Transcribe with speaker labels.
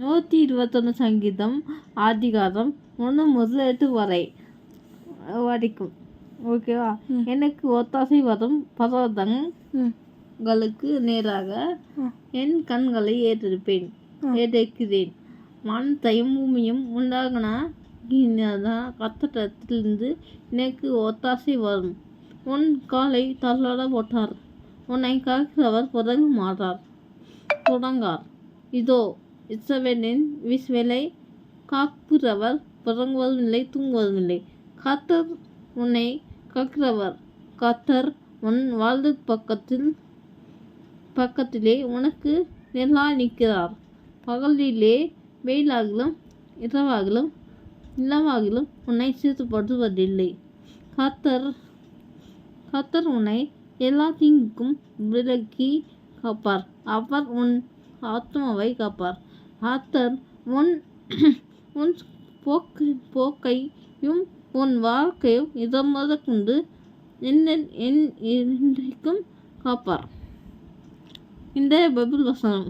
Speaker 1: 121 சங்கீதம் ஆதிகாரம் 1 முதல் 8 வரைக்கும். ஓகேவா? எனக்கு ஒத்தாசை வரும் பர்வதங்களுக்கு நேராக என் கண்களை ஏறெடுக்கிறேன். வானத்தையும் பூமியும் உண்டாகின கர்த்தரிடத்திலிருந்து எனக்கு ஒத்தாசை வரும். உன் காலை தள்ளாட போட்டார், உன்னை காக்கிறவர் தொடங்கார். இதோ இஸ்ரவேலின் விஸ்வேலை காக்கிறவர் புறங்குவதுமில்லை, தூங்குவதுமில்லை. கர்த்தர் உன்னை காக்கிறவர். கர்த்தர் உன் வலது பக்கத்திலே உனக்கு நிழலாய் நிற்கிறார். பகலிலே வெயிலாகிலும் இரவாகிலும் நிலவாகிலும் உன்னை சிறுபடுத்துவதில்லை. கர்த்தர் உன்னை எல்லா தீங்குக்கும் விலக்கி காப்பார். அவர் உன் ஆத்துமாவை காப்பார். கர்த்தர் உன் போக்கையும் உன் வாழ்க்கையும் இதமுதற்கொண்டு என்றைக்கும் காப்பார். இந்த பைபிள் வசனம்.